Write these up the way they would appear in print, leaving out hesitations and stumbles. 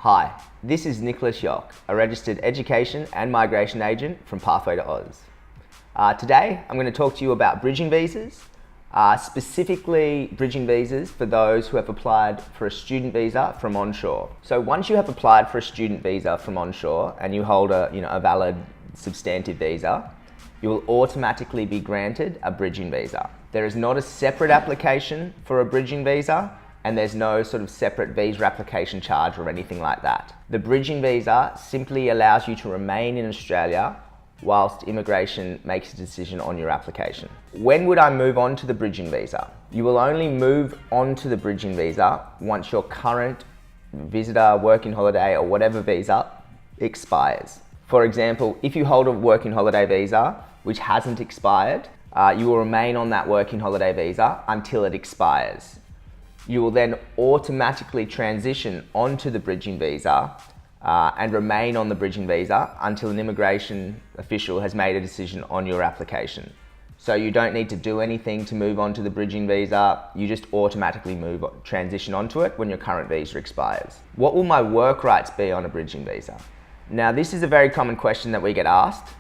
Hi, this is Nicholas Yock, a registered education and migration agent from Pathway to Oz. Today, I'm going to talk to you about bridging visas, specifically bridging visas for those who have applied for a student visa from onshore. So once you have applied for a student visa from onshore and you hold a valid substantive visa, you will automatically be granted a bridging visa. There is not a separate application for a bridging visa, and there's no sort of separate visa application charge or anything like that. The bridging visa simply allows you to remain in Australia whilst immigration makes a decision on your application. When would I move on to the bridging visa? You will only move on to the bridging visa once your current visitor, working holiday, or whatever visa expires. For example, if you hold a working holiday visa which hasn't expired, you will remain on that working holiday visa until it expires. You will then automatically transition onto the bridging visa and remain on the bridging visa until an immigration official has made a decision on your application. So you don't need to do anything to move on to the bridging visa, you just automatically transition onto it when your current visa expires. What will my work rights be on a bridging visa? Now, this is a very common question that we get asked.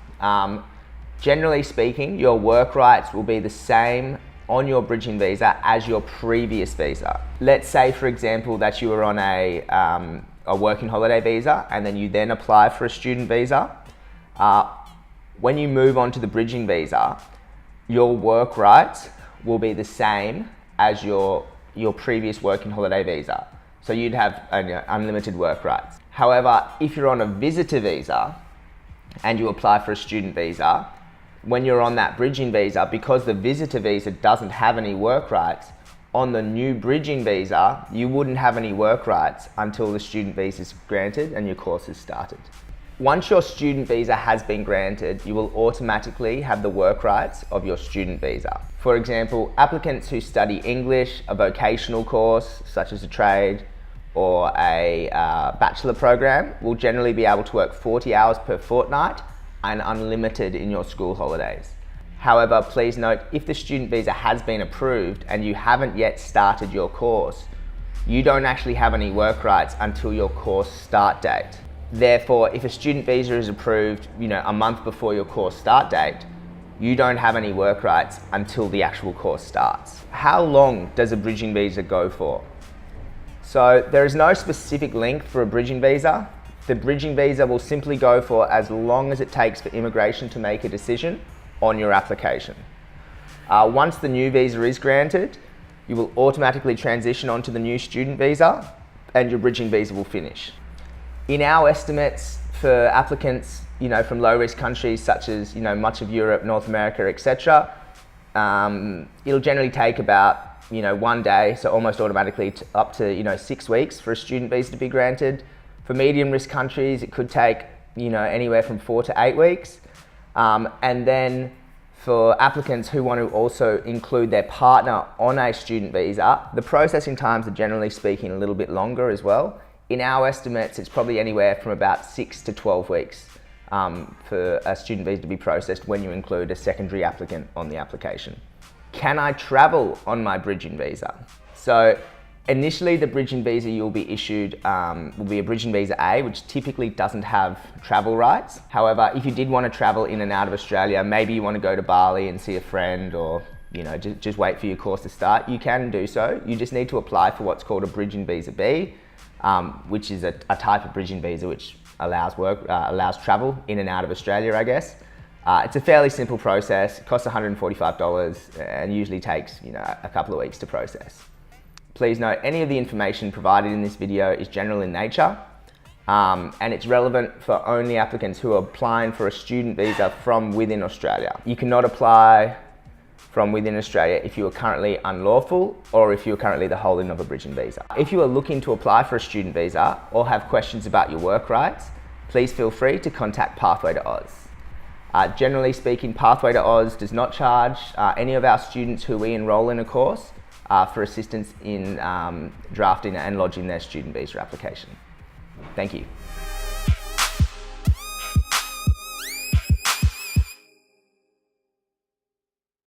Generally speaking, your work rights will be the same on your bridging visa as your previous visa. Let's say, for example, that you were on a working holiday visa and then you then apply for a student visa. When you move on to the bridging visa, your work rights will be the same as your previous working holiday visa. So you'd have unlimited work rights. However, if you're on a visitor visa and you apply for a student visa, when you're on that bridging visa, because the visitor visa doesn't have any work rights, on the new bridging visa, you wouldn't have any work rights until the student visa is granted and your course is started. Once your student visa has been granted, you will automatically have the work rights of your student visa. For example, applicants who study English, a vocational course such as a trade or a bachelor program will generally be able to work 40 hours per fortnight and unlimited in your school holidays. However, please note, if the student visa has been approved and you haven't yet started your course, you don't actually have any work rights until your course start date. Therefore, if a student visa is approved, a month before your course start date, you don't have any work rights until the actual course starts. How long does a bridging visa go for? So there is no specific length for a bridging visa. The bridging visa will simply go for as long as it takes for immigration to make a decision on your application. Once the new visa is granted, you will automatically transition onto the new student visa and your bridging visa will finish. In our estimates for applicants from low-risk countries such as much of Europe, North America, etc., it'll generally take about 1 day, so almost automatically up to 6 weeks for a student visa to be granted. For medium-risk countries, it could take anywhere from 4 to 8 weeks. And then for applicants who want to also include their partner on a student visa, the processing times are generally speaking a little bit longer as well. In our estimates, it's probably anywhere from about 6 to 12 weeks for a student visa to be processed when you include a secondary applicant on the application. Can I travel on my bridging visa? So initially, the bridging visa you'll be issued will be a bridging visa A, which typically doesn't have travel rights. However, if you did want to travel in and out of Australia, maybe you want to go to Bali and see a friend, or just wait for your course to start, you can do so. You just need to apply for what's called a bridging visa B, which is a type of bridging visa which allows travel in and out of Australia, I guess. It's a fairly simple process. It costs $145 and usually takes a couple of weeks to process. Please note, any of the information provided in this video is general in nature and it's relevant for only applicants who are applying for a student visa from within Australia. You cannot apply from within Australia if you are currently unlawful or if you are currently the holding of a bridging visa. If you are looking to apply for a student visa or have questions about your work rights, please feel free to contact Pathway to Oz. Generally speaking, Pathway to Oz does not charge any of our students who we enrol in a course for assistance in drafting and lodging their student visa application. Thank you.